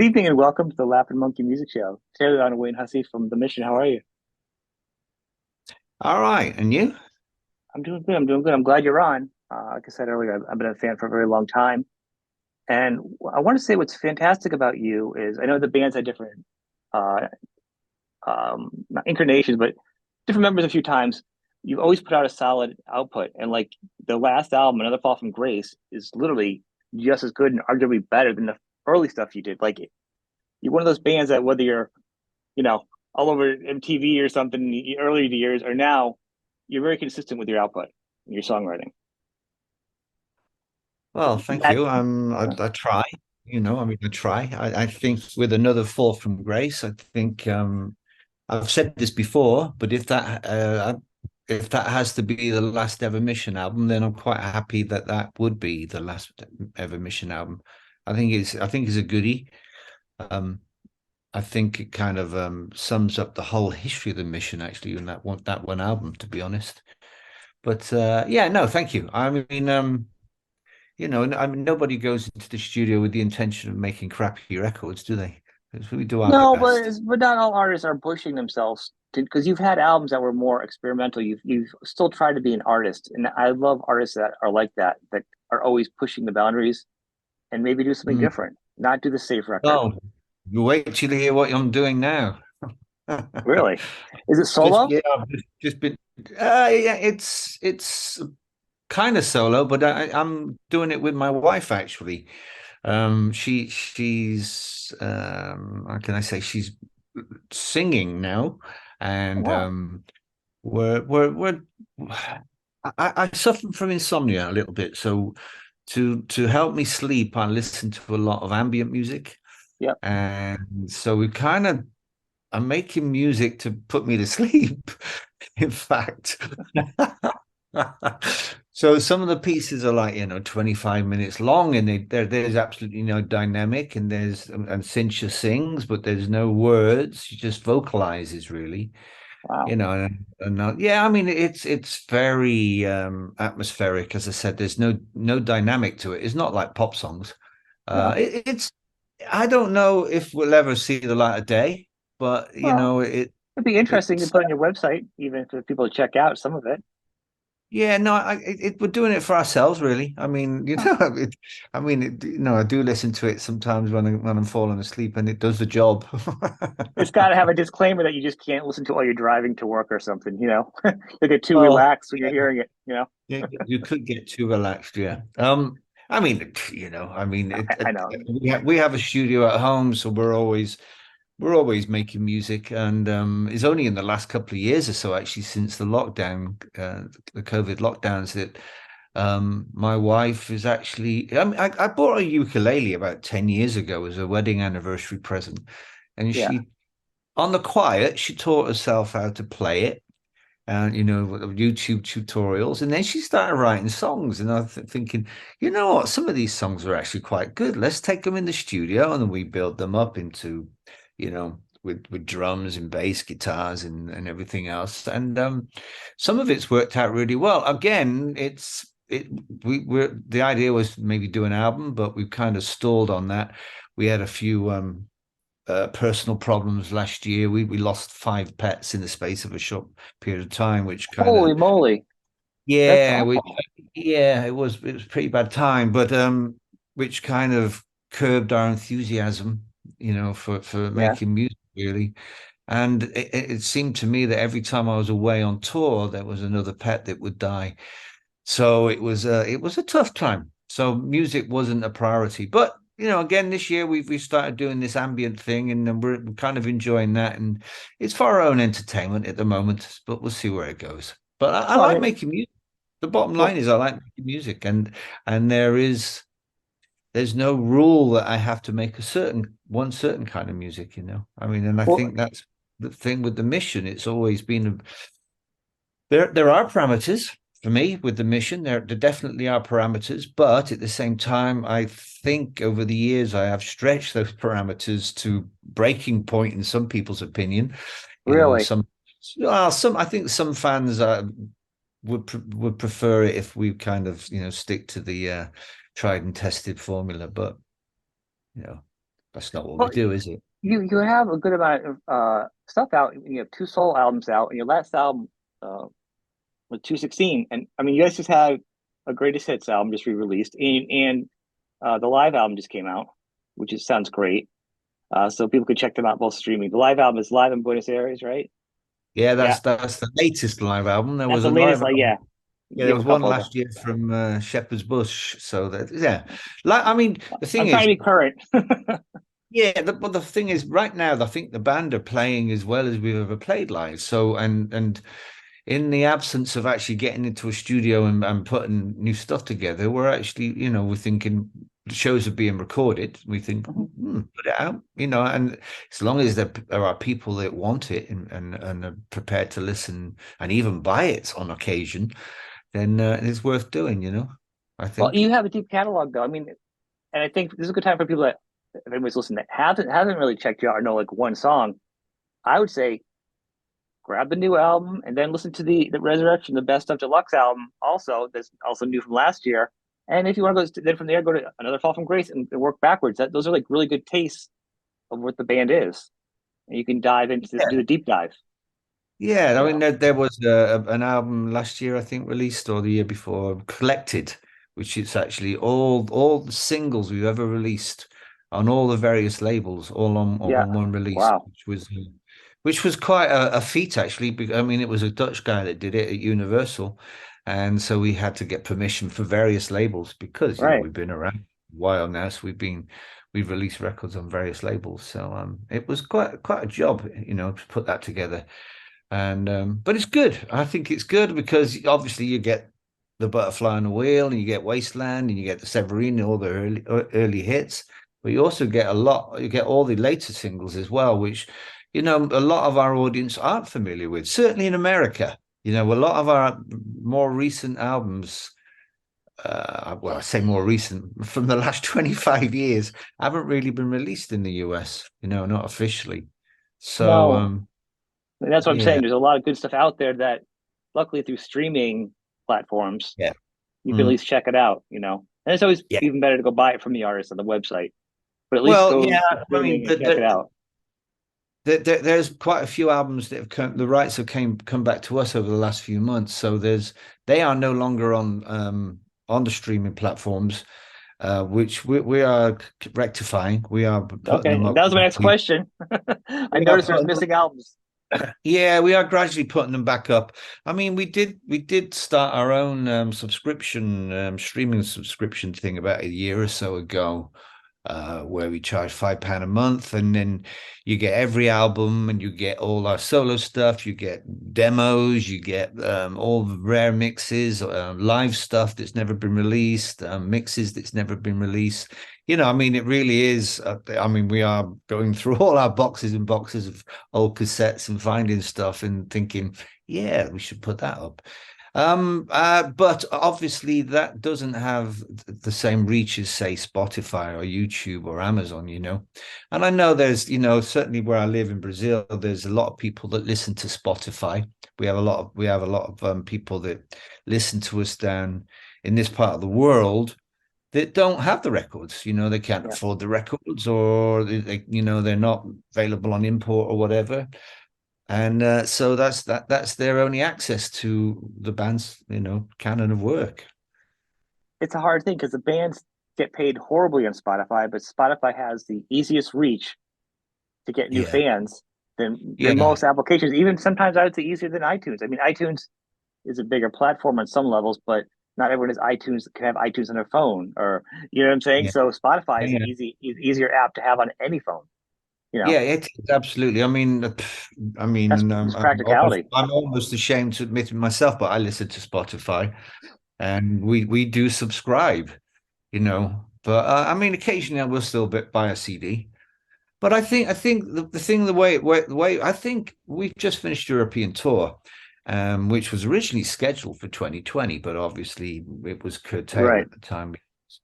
evening and welcome to the Laughing Monkey Music Show. Taylor on Wayne Hussey from the Mission. How are you? All right, and you? I'm doing good. I'm doing good. I'm glad you're on. Like I said earlier, I've been a fan for a very long time. And I want to say what's fantastic about you is I know the bands had different, uh, not incarnations, but different members a few times. You've always put out a solid output. And like the last album, Another Fall from Grace, is literally just as good and arguably better than the early stuff you did. Like you're one of those bands that whether you're you know, all over MTV or something in the early years, or now you're very consistent with your output and your songwriting. Well, thank That, you. I try, I try. I think with another fall from grace, I think I've said this before, but if that has to be the last ever Mission album, then I'm quite happy that that would be the last ever Mission album. I think it's a goodie. Um, I think it kind of sums up the whole history of the Mission actually in that one album, to be honest. But yeah, no, thank you. I mean, I mean, nobody goes into the studio with the intention of making crappy records, do they? We do our no, best. but not all artists are pushing themselves to because you've had albums that were more experimental. You've still tried to be an artist, and I love artists that are like that that are always pushing the boundaries and maybe do something Mm. different, not do the safe record. Oh, you wait till you hear what I'm doing now. Really, is it Just solo? yeah, I've just been. Yeah, it's kind of solo, but I'm doing it with my wife actually. She's how can I say she's singing now, Oh, and wow. we're I suffer from insomnia a little bit, so to help me sleep, I listen to a lot of ambient music, Yep. and so we kind of I'm making music to put me to sleep. In fact, so some of the pieces are like 25 minutes long, and there's absolutely no dynamic, and and Cincha sings, but there's no words. She just vocalizes really. Wow. Yeah, I mean it's very atmospheric. As I said, there's no dynamic to it. It's not like pop songs. No. It's I don't know if we'll ever see the light of day, but Well, it'd be interesting to it's put on your website, even for people to check out some of it. yeah, no, we're doing it for ourselves, really. I mean, Huh. I do listen to it sometimes when I'm falling asleep, and it does the job. It's got to have a disclaimer that you just can't listen to it while you're driving to work or something, you know? You get too Well, relaxed when you're hearing it, you know? yeah, you could get too relaxed, yeah. I mean, I know. we have a studio at home, so we're always making music, and it's only in the last couple of years or so, actually, since the COVID lockdowns, that my wife is actually. I bought a ukulele about 10 years ago as a wedding anniversary present, and Yeah. she, on the quiet, she taught herself how to play it and with the YouTube tutorials, and then she started writing songs, and thinking, you know what, some of these songs are actually quite good. Let's take them in the studio, and then we build them up into, with drums and bass guitars and everything else, and some of it's worked out really well. Again, we're the idea was maybe do an album, but we've kind of stalled on that. We had a few personal problems last year. We lost 5 pets in the space of a short period of time, which kind of Holy moly. That's yeah, awful. it was a pretty bad time, but which kind of curbed our enthusiasm, for Yeah. making music really. And it seemed to me that every time I was away on tour, there was another pet that would die. So it was a tough time. So music wasn't a priority. But again, this year we've started doing this ambient thing, and we're kind of enjoying that. And it's for our own entertainment at the moment, but we'll see where it goes. But I Well, I like mean, making music. The bottom line well, is I like making music, and there's no rule that I have to make one certain kind of music. I mean, and I well, think that's the thing with the mission. It's always been there are parameters for me with the mission. There definitely are parameters, but at the same time, I think over the years I have stretched those parameters to breaking point in some people's opinion. You know, really. some some I think some fans would prefer it if we kind of stick to the tried and tested formula, but you know. That's not what we Well, do, is it? you have a good amount of stuff out. You have two soul albums out, and your last album uh was 216. And I mean, you guys just had a greatest hits album just re-released, and the live album just came out, which is sounds great. So people could check them out both streaming. The live album is live in Buenos Aires, right? Yeah, Yeah, that's the latest live album. There that's was the a latest. live Like, album. yeah, Yeah, you there have a was one couple of last year from Shepherd's Bush. So that yeah, like I mean, the I'm thing trying is, to be current. yeah, but the thing is, right now, I think the band are playing as well as we've ever played live. So and in the absence of actually getting into a studio and putting new stuff together, we're actually, we're thinking shows are being recorded. We think, put it out, and as long as there are people that want it and are prepared to listen and even buy it on occasion, then it's worth doing, I Well, think. you have a deep catalog, though. I mean, and I think this is a good time for people that, if anybody's listening, that hasn't really checked you out or know like one song. I would say grab the new album and then listen to the Resurrection, the Best of Deluxe album, also that's also new from last year. And if you want to go then from there, go to Another Fall from Grace and work backwards. Those are like really good tastes of what the band is, and you can dive into do the deep dive. Yeah, You I mean know, there was an album last year, I think, released or the year before, Collected, which is actually all the singles we've ever released on all the various labels, all yeah, on one release, wow, which was quite a feat actually. I mean, it was a Dutch guy that did it at Universal, and so we had to get permission for various labels because right. we've been around a while now, so we've released records on various labels. So it was quite a job, to put that together. And but it's good. I think it's good because obviously you get the Butterfly on the Wheel, and you get Wasteland, and you get the Severine, all the early hits. But you also get you get all the later singles as well, which a lot of our audience aren't familiar with. Certainly in America, a lot of our more recent albums. Well, I say more recent from the last 25 years haven't really been released in the US, not officially. So, No, and that's what I'm yeah, saying. There's a lot of good stuff out there that, luckily, through streaming platforms, yeah. you can at Mm. least check it out. And it's always Yeah. even better to go buy it from the artist on the website, but at least Well, go yeah, to I mean, streaming and check it out. there's quite a few albums that have come, the rights have come back to us over the last few months. So they are no longer on the streaming platforms, which we are rectifying. We are putting Okay, them that up. was my next question. I We are noticed there's putting, missing albums. yeah, we are gradually putting them back up. I mean, we did start our own subscription streaming subscription thing about a year or so ago, where we charge £5 a month, and then you get every album, and you get all our solo stuff, you get demos, you get all the rare mixes, live stuff that's never been released, mixes that's never been released. I mean, it really is. I mean, we are going through all our boxes and boxes of old cassettes and finding stuff and thinking, yeah, we should put that up. But obviously that doesn't have the same reach as, say, Spotify or YouTube or Amazon. And I know there's, certainly where I live in Brazil, there's a lot of people that listen to Spotify. We have a lot of people that listen to us down in this part of the world that don't have the records. They can't Yeah, afford the records, or they're not available on import or whatever. And so that's their only access to the band's canon of work. it's a hard thing because the bands get paid horribly on Spotify, but Spotify has the easiest reach to get new Yeah, fans than yeah, most applications. Even sometimes I would say easier than iTunes. I mean, iTunes is a bigger platform on some levels, but not everyone has iTunes can have iTunes on their phone, or you know what I'm saying. yeah, So Spotify is an yeah. easier app to have on any phone. You know, Yeah, it is absolutely. I mean, that's just practicality. I'm almost ashamed to admit it myself, but I listen to Spotify, and we do subscribe. But I mean, occasionally I will still buy a CD. But I think the thing the way I think we've just finished European tour, which was originally scheduled for 2020, but obviously it was curtailed Right. at the time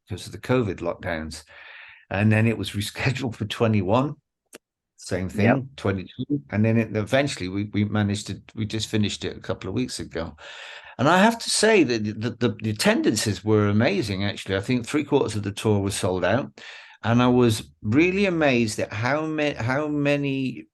because of the COVID lockdowns, and then it was rescheduled for 21. Same Yep. thing, 22, and then eventually we just finished it a couple of weeks ago. And I have to say that the attendances were amazing. Actually, I think three-quarters of the tour was sold out. and I was really amazed at how many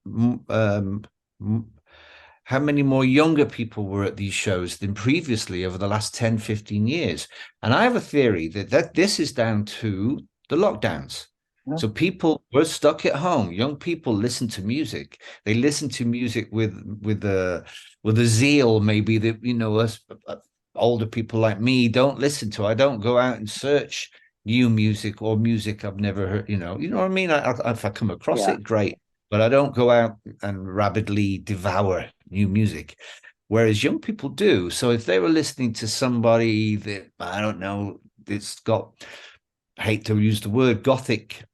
more younger people were at these shows than previously over the last 10, 15 years. And I have a theory that this is down to the lockdowns. Mhm. So people were stuck at home. Young people listen to music. They listen to music with a zeal, maybe that us older people like me don't listen to. I don't go out and search new music or music I've never heard. You know what I mean. If I come across Yeah, it, great, but I don't go out and rapidly devour new music. Whereas young people do. So if they were listening to somebody that I don't know, that's got, I hate to use the word, gothic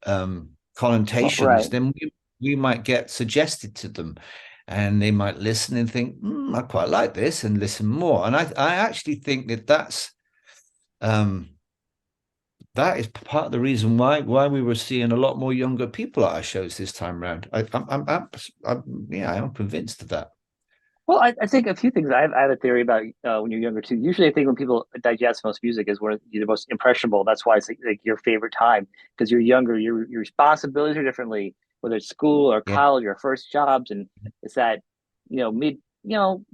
connotations, right. then we might get suggested to them, and they might listen and think, I quite like this, and listen more. And I actually think um, that is part of the reason why we were seeing a lot more younger people at our shows this time around. Yeah, I'm convinced of that. Well, I think a few things. I have a theory about when you're younger too. Usually, I think when people digest most music is when you're the most impressionable. That's why it's like your favorite time because you're younger. Your responsibilities are differently, whether it's school or Yeah, college or first jobs, and it's that mid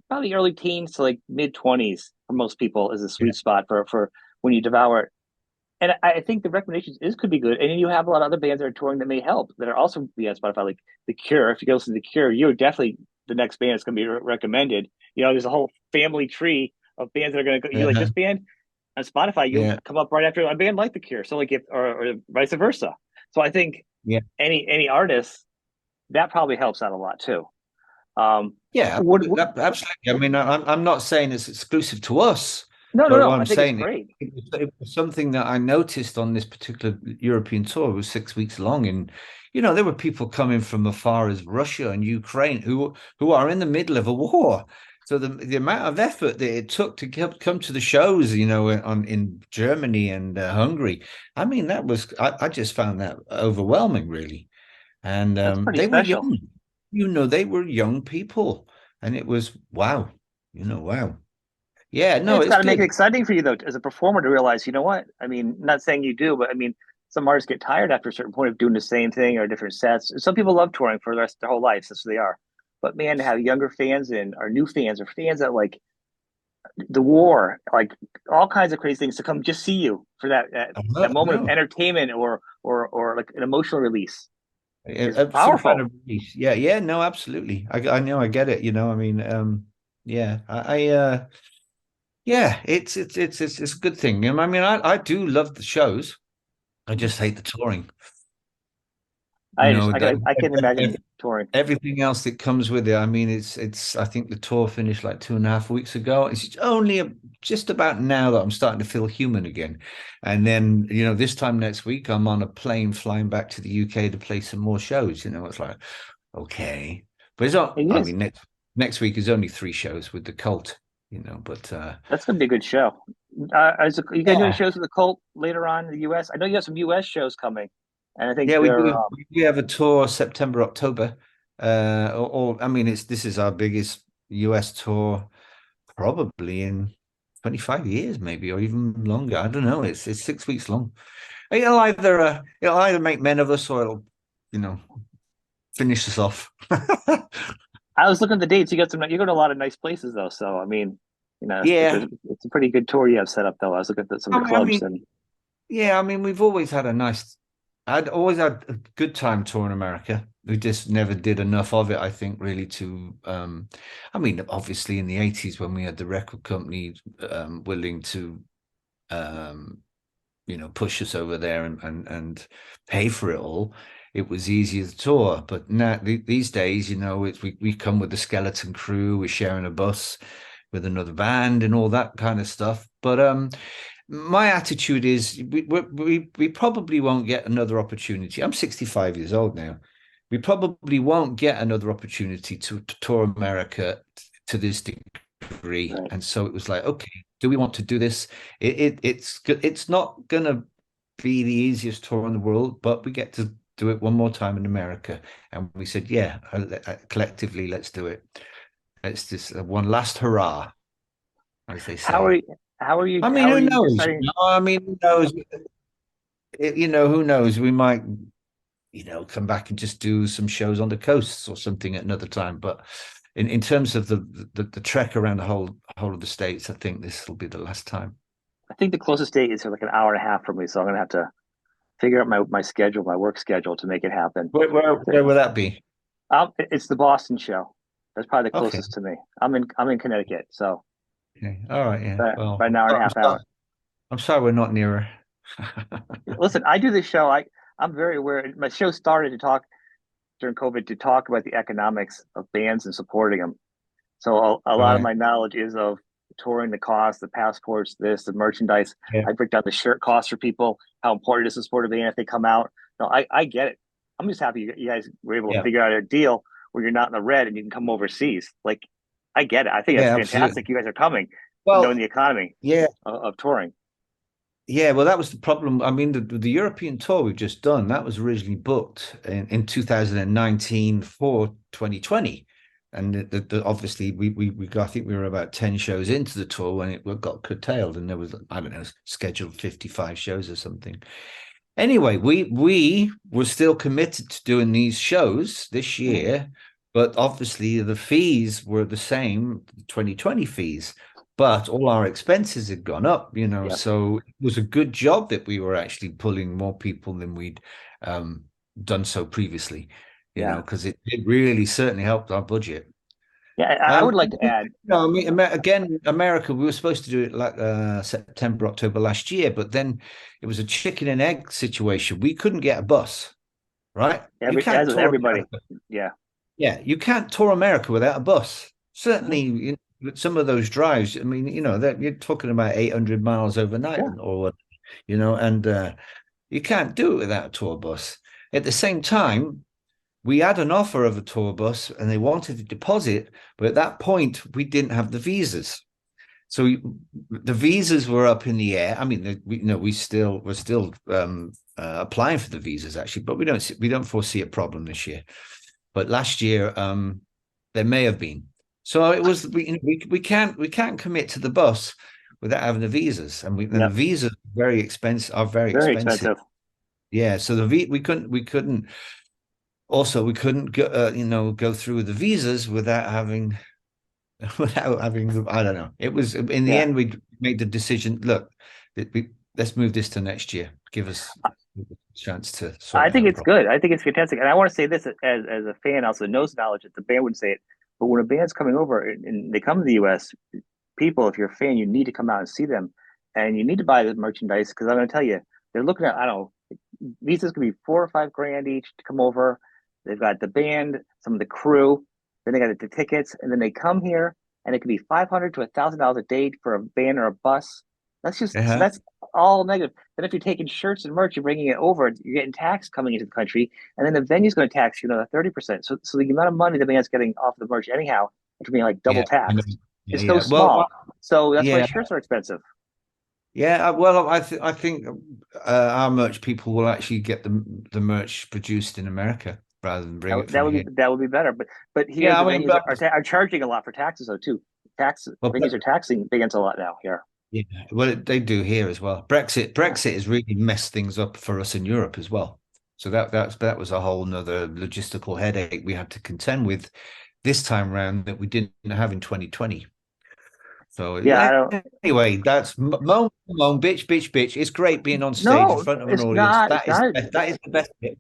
probably early teens to like mid 20s for most people is a yeah, sweet spot for when you devour it. And I think the recommendations is could be good. And then you have a lot of other bands that are touring that may help that are also be on Spotify, like The Cure. If you go listen to The Cure, you're definitely the next band that's going to be recommended. There's a whole family tree of bands that are going to go. You like uh-huh, this band on Spotify, you'll yeah, come up right after a band like The Cure. So like if or vice versa. So I think yeah, any artist that probably helps out a lot too. yeah. What Absolutely. I mean, I'm not saying it's exclusive to us, no, no, but what no. I I'm think it's saying great. it was something that I noticed on this particular European tour. It was 6 weeks long, and there were people coming from as far as Russia and Ukraine who are in the middle of a war. So the amount of effort that it took to come to the shows, in Germany and Hungary, I mean, I just found that overwhelming, really. And That's pretty they were special. young, they were young people, and it was wow, wow. Yeah, And no, it's it's got to make it good. exciting for you though, as a performer, to realize, you know what? I mean, not saying you do, but I mean, some artists get tired after a certain point of doing the same thing or different sets. Some people love touring for the rest of their whole life. That's who they are. But man, to have younger fans and or new fans or fans that like the war, like all kinds of crazy things to come just see you for that moment of No, entertainment or like an emotional release is some kind powerful. of release. Yeah, yeah, no, absolutely. I know, I get it. I mean, yeah, yeah, it's a good thing. I mean, I do love the shows. I just hate the touring. You I just know that I can imagine touring. everything else that comes with it. I mean, it's. I think the tour finished like 2.5 weeks ago. It's only just about now that I'm starting to feel human again. And then this time next week, I'm on a plane flying back to the UK to play some more shows. It's like okay, but it's not. And you I guys, mean, next week is only 3 shows with the Cult. But that's gonna be a good show. You guys doing yeah, shows with the Cult later on in the U.S.? I know you have some U.S. shows coming, and I think yeah, we they're do. We have a tour September, October. I mean, this is our biggest US tour probably in 25 years, maybe, or even longer. I don't know. It's 6 weeks long. It'll either make men of us or it'll, you know, finish us off. I was looking at the dates. You go to a lot of nice places though. So I mean, Yeah. it's a pretty good tour you have set up though. I was looking at some of the I clubs mean, and yeah, I mean, we've always had a nice, I'd always had a good time touring America. We just never did enough of it, I think, really I mean, obviously in the 80s when we had the record company willing to, um, push us over there and pay for it all, it was easier to tour. But now these days, we come with the skeleton crew, we're sharing a bus with another band and all that kind of stuff. But my attitude is we probably won't get another opportunity. I'm 65 years old now. We probably won't get another opportunity to tour America to this degree. right. And so it was like, okay, do we want to do this? It's not gonna be the easiest tour in the world, but we get to do it one more time in America. And we said, yeah, collectively, let's do it. Let's just one last hurrah, as they How are say. you, how are you I mean, how are who you knows? deciding? I mean, who knows? who knows? We might, come back and just do some shows on the coasts or something at another time. But in terms of the trek around the whole of the States, I think this will be the last time. I think the closest date is like an hour and a half from me, so I'm gonna have to figure out my schedule, my work schedule to make it happen. Where will that be? It's the Boston show. That's probably the Okay. closest to me. I'm in Connecticut, so Okay. All right. Yeah. about an hour and a half out. I'm sorry we're not nearer. Listen, I do this show. I'm very aware. My show started to talk during COVID to talk about the economics of bands and supporting them. So a lot of Right. my knowledge is of touring, the cost, the passports, the merchandise. Yeah. I break down the shirt costs for people, how important it is to support a band if they come out. No, I get it. I'm just happy you guys were able to Yeah. figure out a deal where you're not in the red and you can come overseas. Like, I get it. I think that's Yeah. Absolutely. fantastic. You guys are coming, knowing Well, the economy yeah. of touring. Yeah, well, that was the problem. I mean, the European tour we've just done, that was originally booked in 2019 for 2020. And obviously, we got, I think we were about 10 shows into the tour when it got curtailed, and there was, I don't know, scheduled 55 shows or something. Anyway, we were still committed to doing these shows this Mm, year, but obviously the fees were the same, the 2020 fees, but all our expenses had gone up, yep. so it was a good job that we were actually pulling more people than we'd um, done so previously, Yeah. because it really certainly helped our budget. Yeah. I would like to add, No, I mean, again, America, we were supposed to do it like September, October last year, but then it was a chicken and egg situation. We couldn't get a bus, right? You can't as with tour everybody. America. Yeah. Yeah, you can't tour America without a bus. Hmm. Certainly, with some of those drives, I mean, that you're talking about 800 miles overnight Yeah. or what, and you can't do it without a tour bus. At the same time, we had an offer of a tour bus and they wanted a deposit, but at that point we didn't have the visas. So the visas were up in the air. I mean, we're still applying for the visas actually, but we don't foresee a problem this year. But last year, there may have been. So it was we can't commit to the bus without having the visas, and the Yep. visas are very Very expensive. expensive. Yeah, so we couldn't also we couldn't go through the visas without having I don't know. It was in the Yeah. end we made the decision. Look, let's move this to next year. Give us a chance to sort I it think out it's properly. good. I think it's fantastic. And I want to say this as a fan, also knows knowledge that the band would say it. But when a band's coming over and they come to the US, people, if you're a fan, you need to come out and see them. And you need to buy the merchandise because I'm going to tell you, they're looking at, I don't know, visas could be 4 or 5 grand each to come over. They've got the band, some of the crew, then they got the tickets, and then they come here and it could be 500 to $1,000 a day for a van or a bus. That's just, so Uh-huh. that's all negative. Then if you're taking shirts and merch, you're bringing it over, you're getting tax coming into the country, and then the venue's going to tax you another 30%. So the amount of money the band's getting off the merch anyhow, which being like double Yeah. taxed, Yeah. is so Yeah. Well, small. So that's why yeah. shirts are expensive. Yeah. Well, I think our merch people will actually get the merch produced in America rather than bring it from here. That would be better. But here Yeah. the I mean, venues are charging a lot for taxes though too. Tax well, venues are taxing bands a lot now here. yeah. Well, they do here as well. Yeah. Brexit has really messed things up for us in Europe as well. So that was a whole nother logistical headache we had to contend with this time round that we didn't have in 2020. So Yeah, I don't. anyway, that's moan, bitch, bitch, bitch. It's great being on stage in No, front of an it's audience. not. It's not. That is the best bit.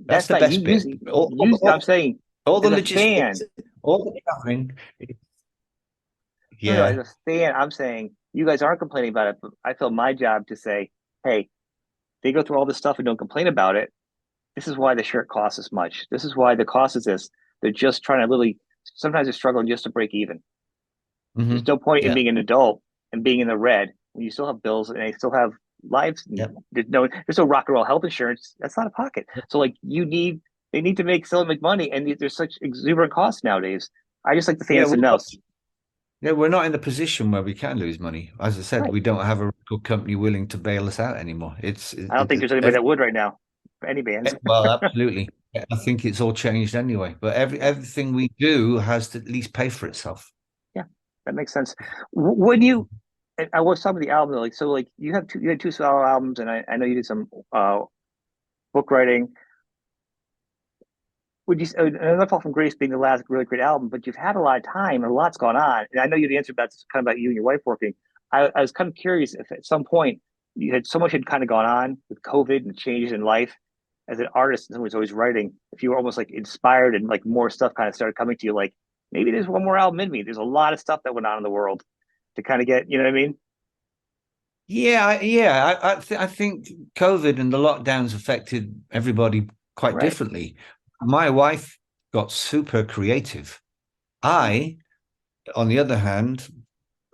That's That's the not you best bit. using All, all, use. I'm all, saying all the as a logistics, fan. all the traveling. No, as Yeah. a fan, I'm saying you guys aren't complaining about it, but I feel my job to say, hey, they go through all this stuff and don't complain about it. This is why the shirt costs this much. This is why the cost is this. They're just trying to literally. Sometimes they're struggling just to break even. There's no point in Yeah. being an adult and being in the red when you still have bills and they still have lives. Yeah. There's no rock and roll health insurance. That's not a pocket. So like they need to make money, and there's such exuberant costs nowadays. I just like the Yeah. fans to know. We're not in the position where we can lose money. As I said, Right. we don't have a record company willing to bail us out anymore. It's I don't think there's anybody that would right now for any bands. well, absolutely. I think it's all changed anyway. But Yeah. everything we do has to at least pay for itself. Yeah. That makes sense. When you I was talking about the album, like, so like you had two solo albums, and I know you did some book writing. Would you and Not Fall from Grace being the last really great album, but you've had a lot of time and a lot's gone on. And I know you'd answered that's kind of about you and your wife working. I was kind of curious if at some point you had so much had kind of gone on with COVID and changes in life as an artist, and someone who's always writing, if you were almost like inspired and like more stuff kind of started coming to you, like maybe there's one more album in me. There's a lot of stuff that went on in the world to kind of get, you know what I mean? Yeah. I think COVID and the lockdowns affected everybody quite Right. differently. My wife got super creative. Yeah. I, on the other hand,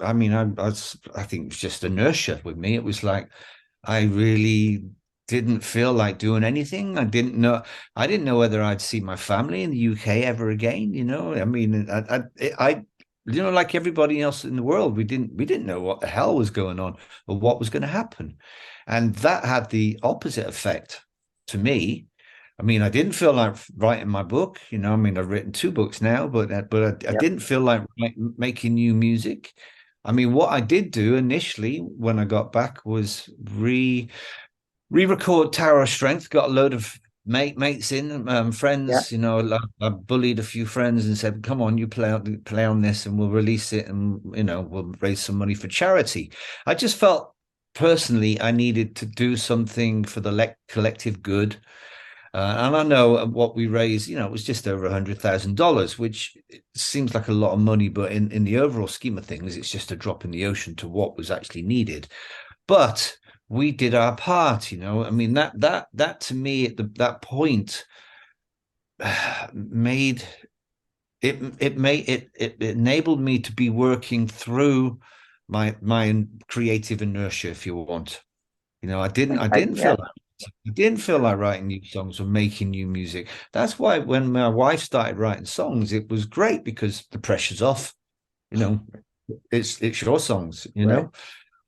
I mean, I think it was just inertia with me. It was like I really didn't feel like doing anything. I didn't know whether I'd see my family in the UK ever again. I mean, like everybody else in the world, we didn't know what the hell was going on or what was going to happen, and that had the opposite effect to me. I mean, I didn't feel like writing my book. I mean, I've written two books now, but I Yep. didn't feel like making new music. I mean, what I did do initially when I got back was re-record Tower of Strength. Got a load of mates in, Yeah. friends. I bullied a few friends and said, "Come on, you play on this, and we'll release it, and we'll raise some money for charity." I just felt personally I needed to do something for the collective good. And I know what we raised, it was just over $100,000, which seems like a lot of money, but in the overall scheme of things, it's just a drop in the ocean to what was actually needed. But we did our part. I mean, that to me at that point made it enabled me to be working through my creative inertia, if you want. I didn't I didn't Yeah. feel I didn't feel like writing new songs or making new music. That's why when my wife started writing songs, it was great because the pressure's off. You know, it's your songs, Right. not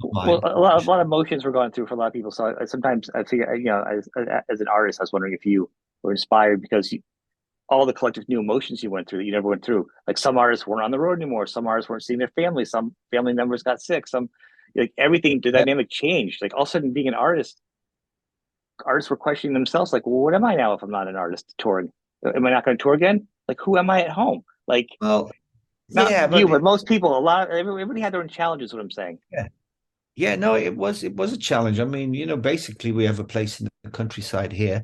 Well, mine. a lot of emotions were going through for a lot of people. So sometimes I figure, as an artist, I was wondering if you were inspired because all the collective new emotions you went through that you never went through. Like some artists weren't on the road anymore. Some artists weren't seeing their family. Some family members got sick. Some like everything, the Yeah. dynamic changed. Like all of a sudden, being an artist, artists were questioning themselves. Like, well, what am I now if I'm not an artist touring? Am I not going to tour again? Like, who am I at home? Like, Well, not yeah, you, but but most people. A lot. Everybody had their own challenges. What I'm saying. yeah, yeah, no, it was a challenge. I mean, basically we have a place in the countryside here,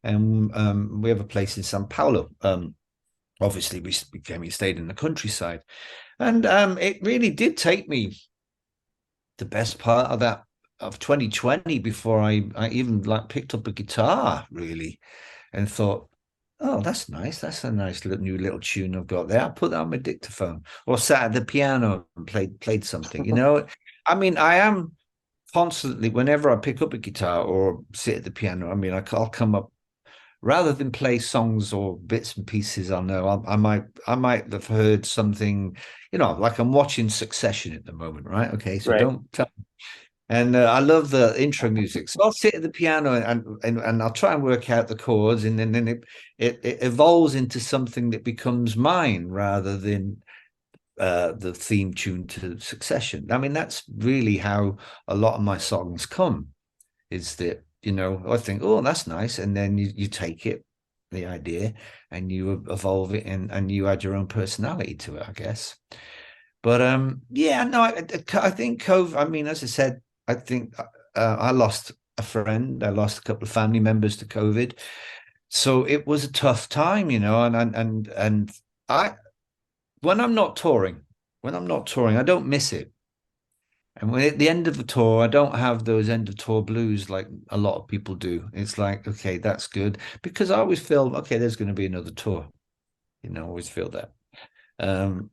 and we have a place in São Paulo. Obviously we stayed in the countryside, and it really did take me the best part of 2020 before I even like picked up a guitar really and thought, oh, that's nice. That's a nice new little tune I've got there. I'll put that on my dictaphone or sat at the piano and played something. I mean, I am constantly whenever I pick up a guitar or sit at the piano. I mean, I'll come up rather than play songs or bits and pieces. I know I might have heard something. Like I'm watching Succession at the moment, right? Okay, so Right. don't tell. And I love the intro music. So I'll sit at the piano and I'll try and work out the chords, and then it evolves into something that becomes mine rather than the theme tune to Succession. I mean, that's really how a lot of my songs come. Is that I think, oh, that's nice, and then you take it, the idea, and you evolve it, and you add your own personality to it, I guess. But yeah, no, I think COVID. I mean, as I said, I think I lost a friend. I lost a couple of family members to COVID, so it was a tough time, and I when I'm not touring, I don't miss it. And when at the end of the tour, I don't have those end of tour blues like a lot of people do. It's like, okay, that's good because I always feel, okay, there's going to be another tour. I always feel that. Um,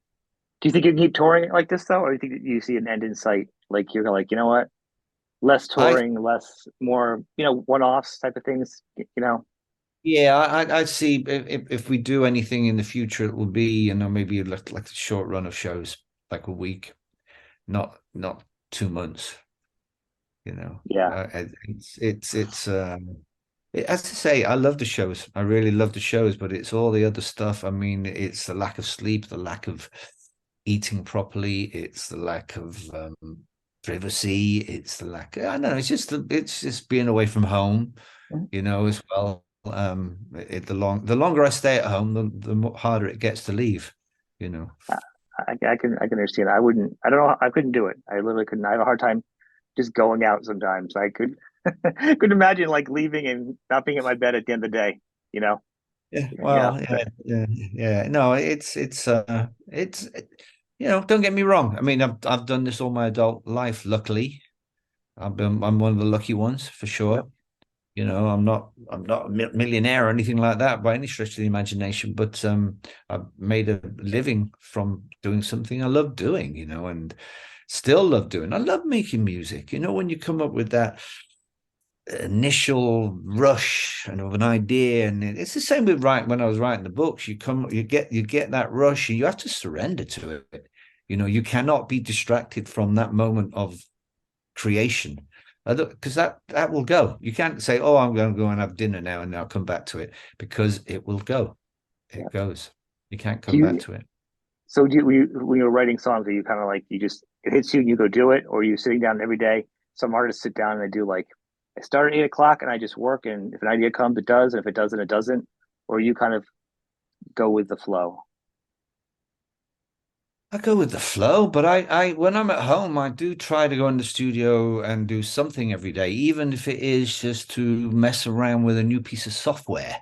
Do you think you can keep touring like this though, or do you think that you see an end in sight? Like you're like, you know what? Less I touring, less more, one-offs type of things. Yeah, I see if we do anything in the future, it will be, maybe like a short run of shows, like a week, not 2 months, you know. Yeah. As I say, I love the shows. I really love the shows, but it's all the other stuff. I mean, it's the lack of sleep, the lack of eating properly, it's the lack of privacy. It's the lack. I don't know. It's just being away from home, Mhm. as well. The longer I stay at home, the harder it gets to leave. You know. I can understand. I don't know. I couldn't do it. I literally couldn't. I have a hard time just going out sometimes. I couldn't imagine like leaving and not being at my bed at the end of the day, you know? Yeah, Yeah. well, yeah. No, it's don't get me wrong. I mean, I've done this all my adult life, luckily. I'm one of the lucky ones for Yep. sure. I'm not a millionaire or anything like that by any stretch of the imagination, but I've made a living from doing something I love doing, and still love doing. I love making music. When you come up with that initial rush and of an idea, and it's the same with writing. When I was writing the books, you get that rush and you have to surrender to it. You cannot be distracted from that moment of creation, because that will go. You can't say, oh, I'm going to go and have dinner now and I'll come back to it, because it will go. Yeah. It goes. You can't Do come back you, to it. so when you're writing songs, are you kind of like, it hits you and you go do it, or are you sitting down every day? Some artists sit down and they do like, I start at 8 o'clock and I just work. And if an idea comes, it does. And if it doesn't, it doesn't. Or you kind of go with the flow. I go with the flow, but when I'm at home, I do try to go in the studio and do something every day, even if it is just to mess around with a new piece of software,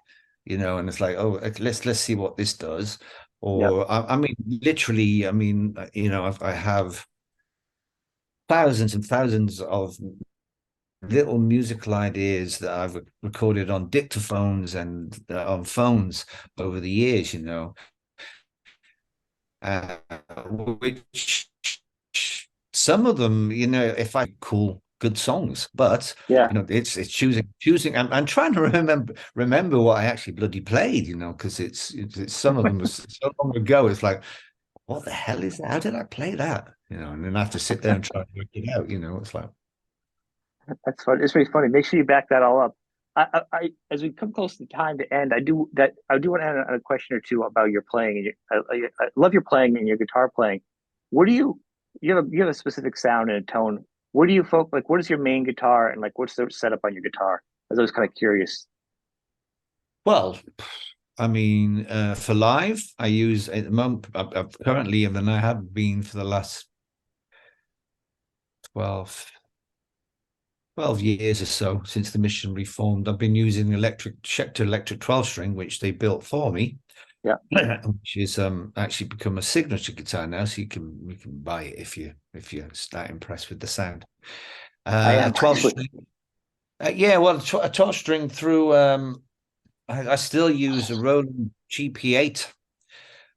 and it's like, oh, let's see what this does. Yep. Or I mean, literally, I mean, I have thousands and thousands of little musical ideas that I've recorded on dictaphones and on phones over the years, uh, which some of them, if I cool good songs, but Yeah. it's choosing. I'm trying to remember what I actually bloody played, because it's some of them was so long ago. It's like, what the hell is that? How did I play that? And then I have to sit there and try to work it out. It's like, That's fun. It's pretty funny. Make sure you back that all up. As we come close to time to end, I do want to add a question or two about your playing. And I love your playing and your guitar playing. What do you have a specific sound and a tone? Where do you focus? Like, what is your main guitar and like what's the setup on your guitar? I was always kind of curious. well, I mean, for live, I use at the moment. I've currently, and I have been for the last 12, 12 years or so since the Mission reformed. I've been using electric Schecter electric 12 string, which they built for me, Yeah, which is actually become a signature guitar now. So you can buy it if you're that impressed with the sound. I A am 12 actually. string, yeah, well, a 12 string through. I still use a Roland GP8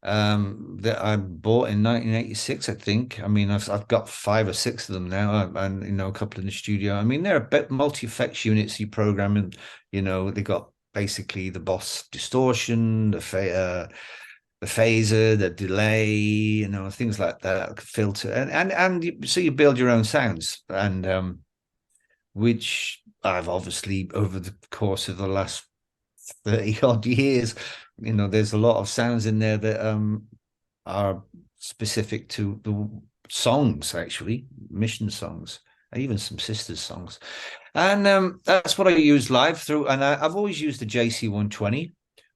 that I bought in 1986, I think. I mean, I've got five or six of them now, and a couple in the studio. I mean, they're a bit multi-effects units you program, and they got basically the Boss distortion, the phaser, the delay, things like that, filter, so you build your own sounds, and which I've obviously over the course of the last 30 odd years, there's a lot of sounds in there that are specific to the songs, actually, Mission songs, even some Sisters songs. And that's what I use live through. And I've always used the JC 120,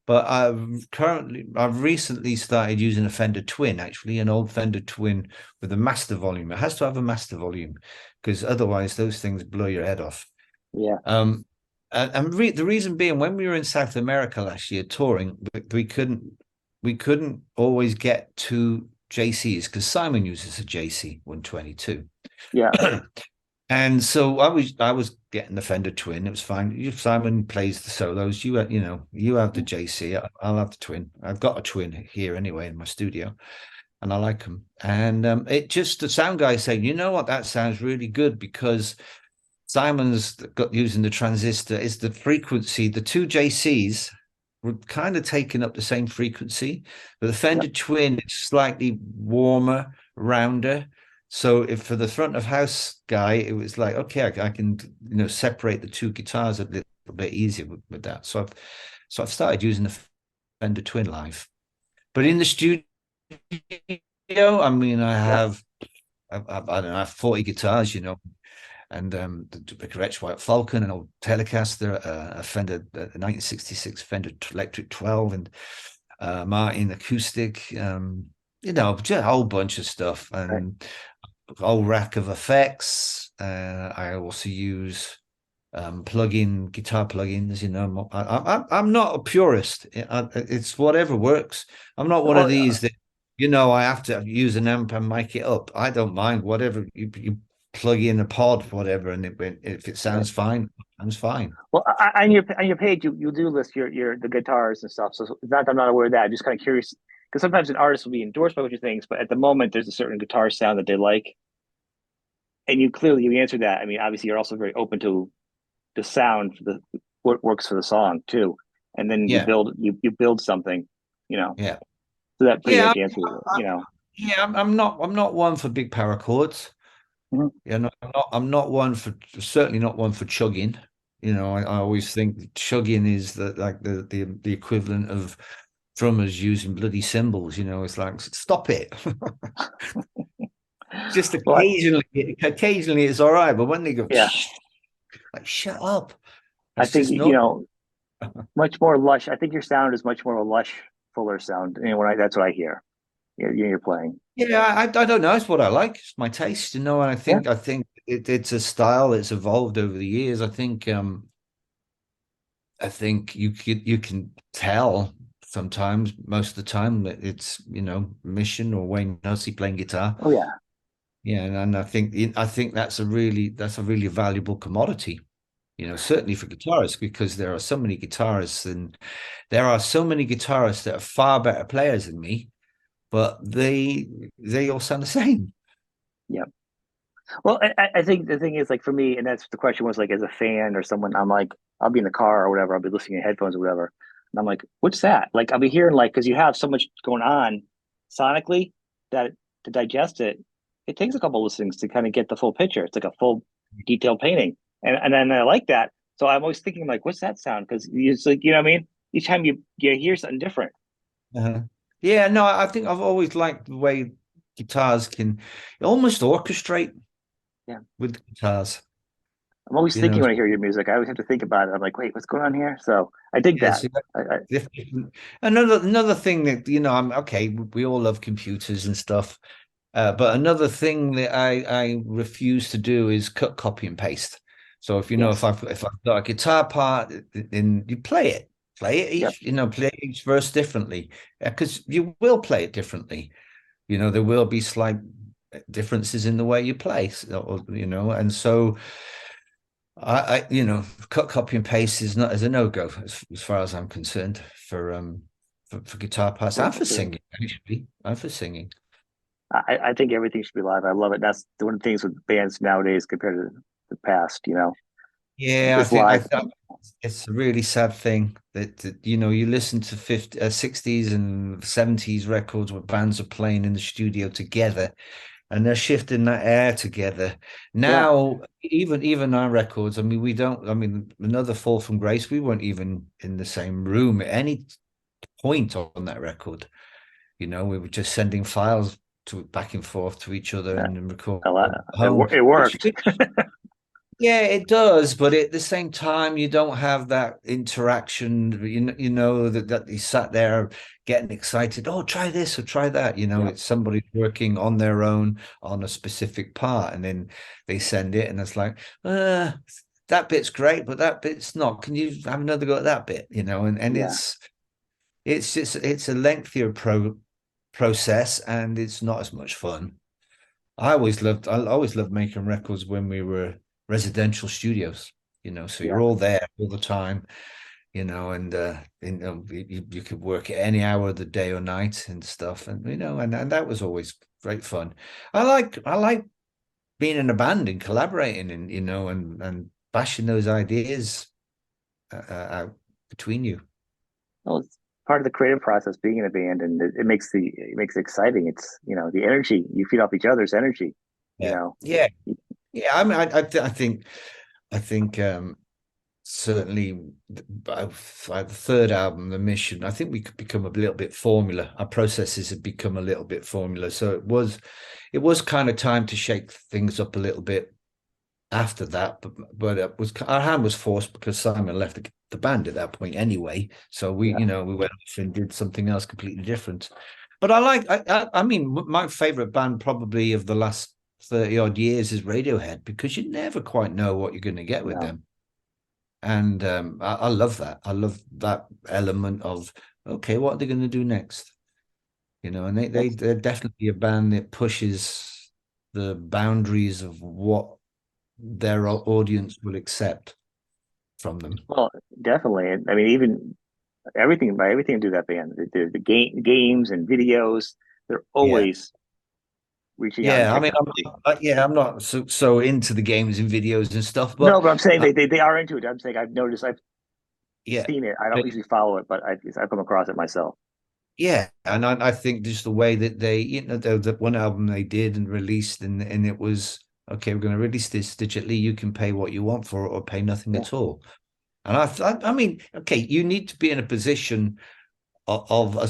but I've recently started using a Fender Twin, actually, an old Fender Twin with a master volume. It has to have a master volume, because otherwise those things blow your head off. Yeah, Um, and the reason being, when we were in South America last year touring, we couldn't always get to JCs because Simon uses a JC 122. yeah. And so I was getting the Fender Twin. It was fine. Simon plays the solos. You have the JC. I'll have the Twin. I've got a Twin here anyway in my studio, and I like them. And the sound guy saying, you know what, that sounds really good because Simon's got using the transistor is the frequency. The two JCs were kind of taking up the same frequency, but the Fender Yep. Twin is slightly warmer, rounder. So if for the front of house guy, it was like, okay, I can separate the two guitars a little bit easier with that. So I've started using the Fender Twin live. But in the studio, I mean, I Yeah. have. I don't know, I have 40 guitars, you know, and the Gretsch White Falcon, an old Telecaster, a Fender, a 1966 Fender Electric 12, and Martin acoustic, you know, just a whole bunch of stuff, Right. and a whole rack of effects. I also use plug-in guitar plugins. You know, I'm not a purist. It's whatever works. I'm not one of Well, these that, you know, I have to use an amp and mic it up. I don't mind whatever you plug in a pod, whatever, and if it right. sounds fine, it sounds fine. Well, on your page, you do list your the guitars and stuff. So it's not that I'm not aware of that. I'm just kind of curious because sometimes an artist will be endorsed by what you things, but at the moment there's a certain guitar sound that they like, and you answered that. I mean, obviously you're also very open to the sound for the what works for the song too, and then Yeah, you build something, you know. yeah, So that pretty yeah. much answers it, I, you know. yeah, I'm not one for big power chords. Mhm. Yeah, no, I'm not one for certainly not one for chugging. You know, I always think chugging is like the equivalent of drummers using bloody cymbals. You know, it's like stop it. Just Well, occasionally it's all right, but when they go, yeah, like shut up, I that's think just you not. know much more lush. I think your sound is much more of a lush, fuller sound. You know, that's what I hear. You're playing. Yeah, I don't know. It's what I like. It's my taste, you know. And Yeah, I think it's a style that's evolved over the years. I think you can tell sometimes, most of the time, that it's, you know, Mission or Wayne Hussey playing guitar. oh yeah, Yeah, and I think that's a really valuable commodity, you know, certainly for guitarists, because there are so many guitarists, and there are so many guitarists that are far better players than me, but they all sound the same. yeah. Well, I think the thing is like for me, and that's the question was like as a fan or someone, I'm like, I'll be in the car or whatever, I'll be listening to headphones or whatever, and I'm like, what's that? Like I'll be hearing like because you have so much going on sonically that to digest it, it takes a couple listens to kind of get the full picture. It's like a full detailed painting, and then I like that. So I'm always thinking like, what's that sound? Because it's like you know what I mean. Each time you hear something different. Uh-huh. Yeah, no, I think I've always liked the way guitars can almost orchestrate Yeah. with guitars, I'm always you know. thinking when I hear your music. I always have to think about it. I'm like, wait, what's going on here? So I dig Yeah, that. so I different. Another thing that, you know, I'm okay. We all love computers and stuff, but another thing that I refuse to do is cut, copy, and paste. So if you know, yes. if I've got a guitar part, then you play it Yep. each, you know, play each verse differently, because you will play it differently. You know, there will be slight differences in the way you play, you know, and so you know, cut, copy, and paste is not as a no go as far as I'm concerned for guitar parts Well, and for singing, actually, and for singing. I think everything should be live. I love it. That's one of the things with bands nowadays compared to the past, you know, Yeah, is live. I think it's a really sad thing that you know, you listen to 60s and 70s records where bands are playing in the studio together, and they're shifting that air together. Yeah. Now, even our records, I mean, we don't, I mean, another Fall from Grace, we weren't even in the same room at any point on that record. You know, we were just sending files to back and forth to each other Yeah. and recording A lot. at home, It which worked. yeah, it does, but at the same time, you don't have that interaction. You know that you sat there getting excited. Oh, try this or try that. You know, Yeah. it's somebody working on their own on a specific part, and then they send it, and it's like, that bit's great, but that bit's not. Can you have another go at that bit? You know, and Yeah. it's just it's a lengthier process, and it's not as much fun. I always loved making records when we were residential studios, you know, so Yeah. you're all there all the time, you know, and you know, you could work at any hour of the day or night and stuff. And you know, and that was always great fun. I like being in a band and collaborating and, you know, and bashing those ideas out between you. Well, it's part of the creative process being in a band, and it makes it exciting. It's you know the energy you feed off each other's energy. You Yeah. know. Yeah. Yeah. I mean, I think, I think certainly by the third album, The Mission, I think we could become a little bit formula. Our processes had become a little bit formula. So it was kind of time to shake things up a little bit after that. But it was our hand was forced because Simon left the band at that point anyway. So Yeah, we went off and did something else completely different. But I mean, my favorite band probably of the last 30 odd years is Radiohead because you never quite know what you're going to get with no, them. And I love that. I love that element of, okay, what are they going to do next? And that's they're definitely a band that pushes the boundaries of what their audience will accept from them. well, definitely. I mean, even everything by everything to do that band, the games and videos, they're Yeah. always reaching out and Yeah, I mean, technology. I'm not so into the games and videos and stuff, but No, but I'm saying uh, they are into it. I'm saying I've yeah, seen it. I don't but usually follow it, but I've come across it myself. yeah, and I think just the way that they, the one album they did and released, and it was okay. We're going to release this digitally. You can pay what you want for it, or pay nothing Yeah, at all. And I mean, okay, you need to be in a position of a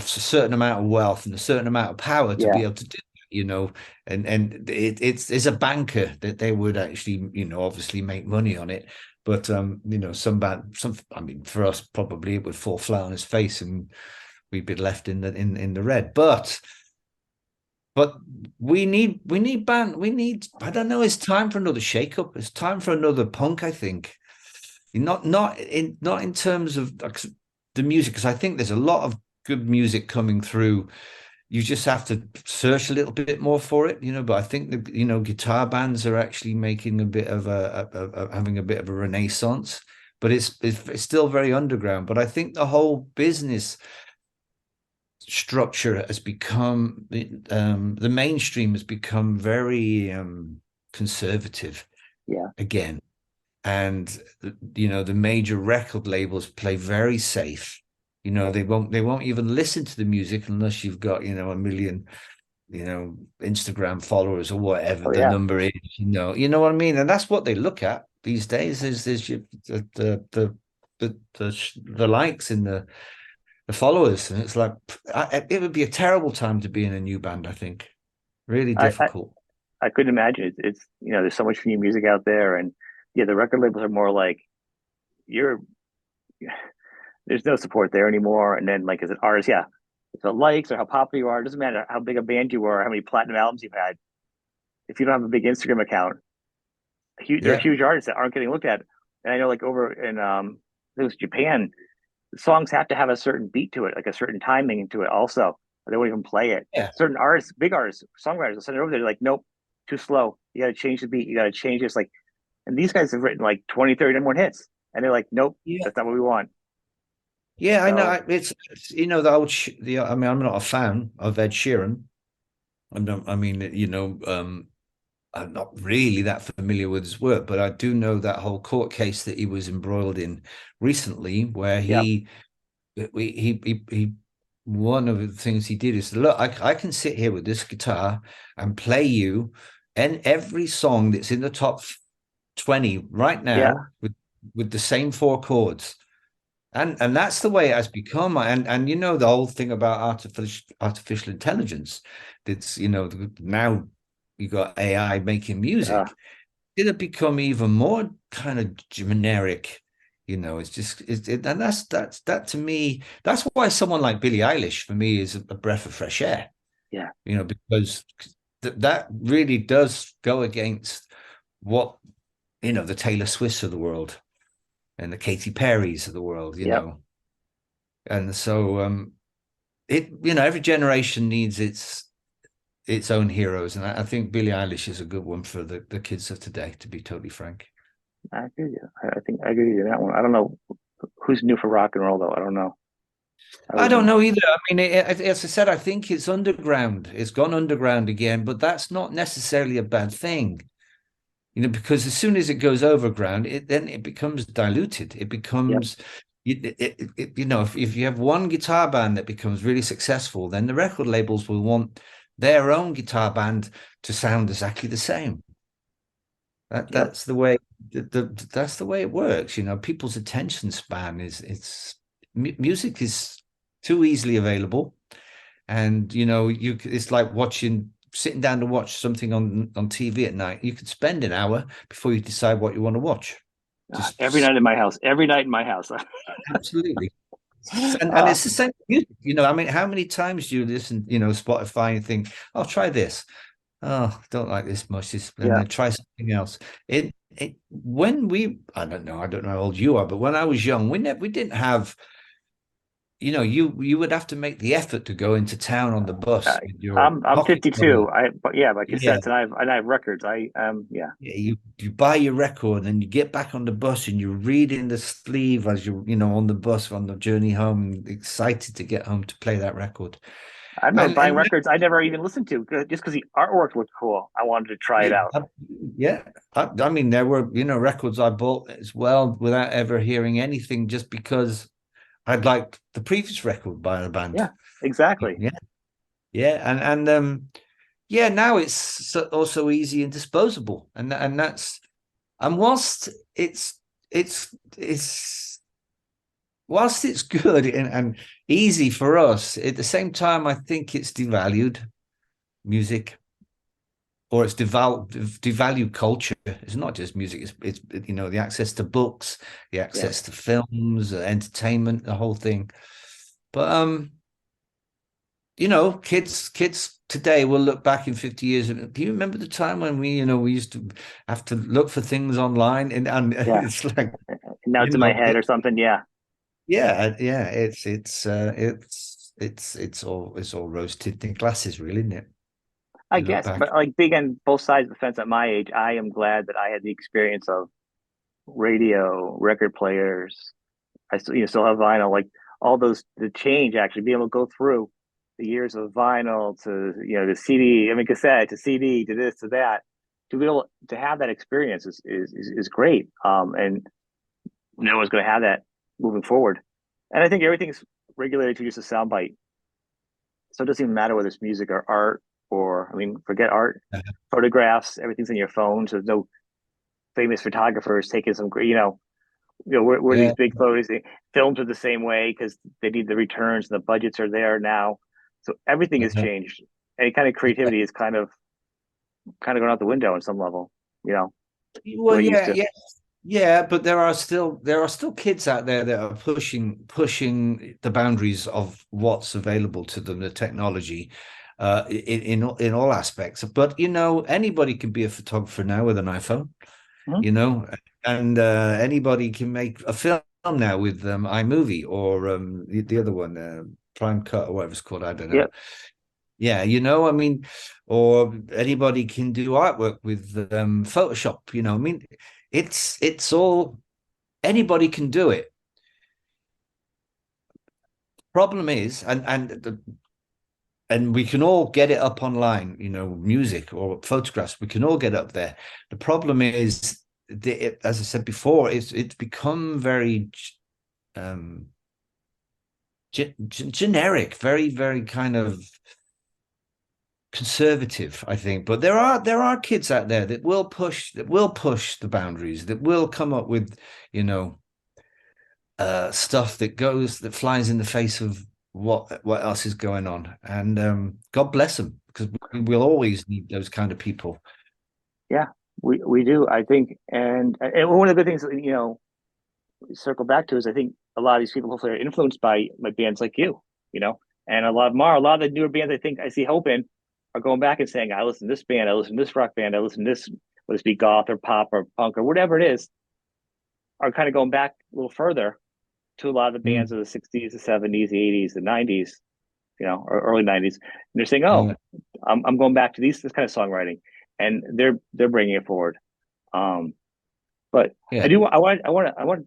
certain amount of wealth and a certain amount of power to yeah, be able to do that. And it's a banker that they would actually, obviously make money on it. But I mean, for us, probably it would fall flat on his face and we'd be left in the red. But we need I don't know, it's time for another shakeup. It's time for another punk, I think. Not in terms of like, the music, because I think there's a lot of good music coming through. You just have to search a little bit more for it. But I think guitar bands are actually making a bit of having a bit of a renaissance, but it's still very underground. But I think the whole business structure has become the mainstream has become very conservative yeah, again. And the major record labels play very safe. They won't even listen to the music unless you've got a million Instagram followers or whatever oh the yeah. number is. You know what I mean. And that's what they look at these days, is the likes and the followers. And it's like, it would be a terrible time to be in a new band, I think. Really I, I difficult. I couldn't imagine it's there's so much new music out there, and yeah, the record labels are more like you're there's no support there anymore. And then like as an artist, yeah, if it likes or how popular you are, it doesn't matter how big a band you are, how many platinum albums you've had. If you don't have a big Instagram account, there are Yeah. huge artists that aren't getting looked at. And I know like over in it was Japan, the songs have to have a certain beat to it, like a certain timing to it also. Or they won't even play it. Yeah. Certain artists, big artists, songwriters will send it over there. They're like, nope, too slow. You got to change the beat. You got to change this. Like, and these guys have written like 20, 30 number one hits. And they're like, nope, Yeah. that's not what we want. Yeah, I know. So, It's the old. I mean, I'm not a fan of Ed Sheeran. I mean, I'm not really that familiar with his work, but I do know that whole court case that he was embroiled in recently, where yeah, he one of the things he did is, look, I can sit here with this guitar and play you and every song that's in the top 20 right yeah, now with the same four chords. And that's the way it has become. And the whole thing about artificial intelligence. It's now you got AI making uh, music. It'll become even more kind of generic. It's just and that to me. That's why someone like Billie Eilish for me is a breath of fresh air. yeah, Because that really does go against what the Taylor Swifts of the world and the Katy Perrys of the world. yep. And so every generation needs its own heroes, and I think Billie Eilish is a good one for the kids of today, to be totally frank. I agree with you. I think I agree with you on that one. I don't know who's new for rock and roll though. I don't know. I I was don't in, know either. I mean, as I said, I think it's underground. It's gone underground again, but that's not necessarily a bad thing. Because as soon as it goes overground, then it becomes diluted. It yep, becomes, if you have one guitar band that becomes really successful, then the record labels will want their own guitar band to sound exactly the same. Yep. That's the way that's the way it works. You know, people's attention span is it's music is too easily available, and you know, it's like sitting down to watch something on TV at night. You could spend an hour before you decide what you want to watch. Every Just night in my house. Every night in my house. absolutely. And uh, it's the same music, you know. I mean, how many times do you listen, you know, Spotify and think, "I'll try this." Oh, don't like this much. And yeah. then try something else. When I don't know how old you are, but when I was young, we didn't have, you know, you would have to make the effort to go into town on the bus Uh, with your I'm pocket money. 52. But yeah, my Yeah, cassettes and I have records. Yeah. yeah. You buy your record and you get back on the bus and you're reading the sleeve as you know, on the bus on the journey home, excited to get home to play that record. I remember buying And records I never even listened to just because the artwork looked cool. I wanted to try it Yeah, out. yeah. I mean, there were, you know, records I bought as well without ever hearing anything, just because I'd liked the previous record by the band. Yeah, exactly. Yeah, yeah, yeah. Now it's also easy and disposable, and that's and it's whilst it's good and easy for us, at the same time, I think it's devalued music. Or it's devalued culture. It's not just music. It's you know, the access to books, the Yeah. access to films, entertainment, the whole thing. But you know, kids today will look back in 50 years. And do you remember the time when we used to have to look for things online, and Yeah. it's like, Now you it's in my know, head or something. Yeah. yeah, it's all rose tinted glasses, really, isn't it? I You look guess, back. but like big on both sides of the fence at my age, I am glad that I had the experience of radio, record players. I still, still have vinyl, like all those, the change actually, being able to go through the years of vinyl to, to CD, I mean, cassette to CD to this to that, to be able to have that experience is great. And no one's going to have that moving forward. And I think everything's regulated to just a soundbite. So it doesn't even matter whether it's music or art or, I mean, forget art, photographs, everything's in your phone. So there's no famous photographers taking some, where Yeah, these big photos, films are the same way because they need the returns and the budgets are there now. So everything has changed. Any kind of yeah. creativity is kind of going out the window on some level, you know, the Well, way it used yeah, to. yeah, yeah, but there are still kids out there that are pushing the boundaries of what's available to them, the technology, in all aspects. But you know, anybody can be a photographer now with an iPhone, Mhm. you know, and anybody can make a film now with iMovie or the other one, Prime Cut or whatever it's called. I don't know. Yep. Yeah, you know, I mean, or anybody can do artwork with Photoshop, you know. I mean, it's all anybody can do it. Problem is, and we can all get it up online, you know, music or photographs, we can all get up there. The problem is, as I said before, it's become very um generic, very, very kind of conservative, I think. But there are kids out there that will push the boundaries, that will come up with, you know, stuff that flies in the face of what else is going on. And God bless them, because we will always need those kind of people. Yeah, we do, I think. And one of the good things, circle back to is I think a lot of these people hopefully are influenced by bands like you, and a lot of the newer bands I think I see hope in are going back and saying, I listen to this band, I listen to this rock band, I listen to this, whether it be goth or pop or punk or whatever it is, are kind of going back a little further to a lot of the bands Mm, of the 60s, the 70s, the 80s, the 90s, or early 90s. And they're saying, oh, yeah, I'm going back to this kind of songwriting. And they're bringing it forward. Um, But yeah, I want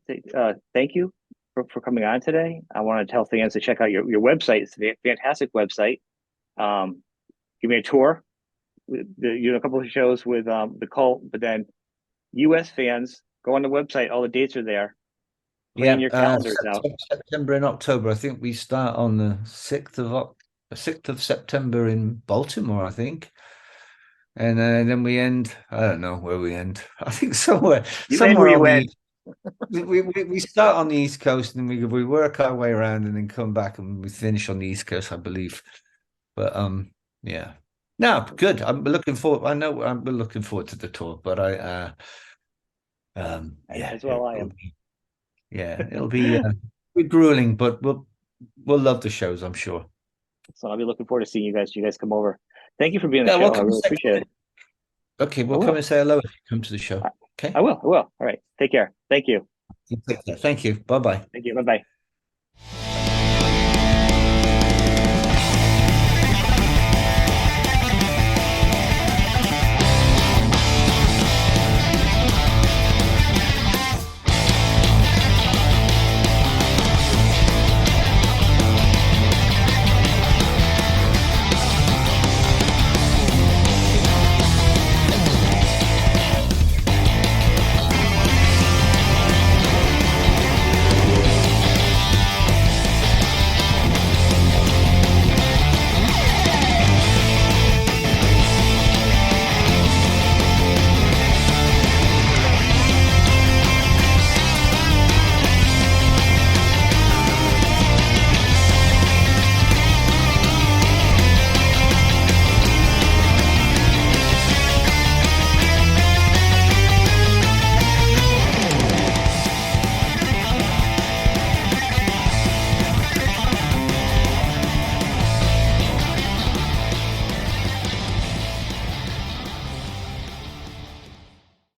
to thank you for coming on today. I want to tell fans to check out your website. It's a fantastic website. Give me a tour. A couple of shows with the Cult, but then U.S. fans go on the website. All the dates are there. Plan yeah. your calendars out. September and October. I think we start on the 6th of September in Baltimore, I think. and then we end. I don't know where we end. I think somewhere You end where somewhere on you the end. we start on the East Coast and we work our way around and then come back and we finish on the East Coast, I believe. But yeah. No, good. I'm looking forward. I know I'm looking forward to the tour, but yeah, As well I am. it'll be grueling, but we'll love the shows, I'm sure. So I'll be looking forward to seeing you guys. You guys come over. Thank you for being on the Yeah, we'll show. I come and really say appreciate it. okay, I we'll come and will. say hello if you come to the show. I, Okay. I will. I will. All right. Take care. Thank you. You take care. Thank you. Bye bye. Thank you. Bye bye.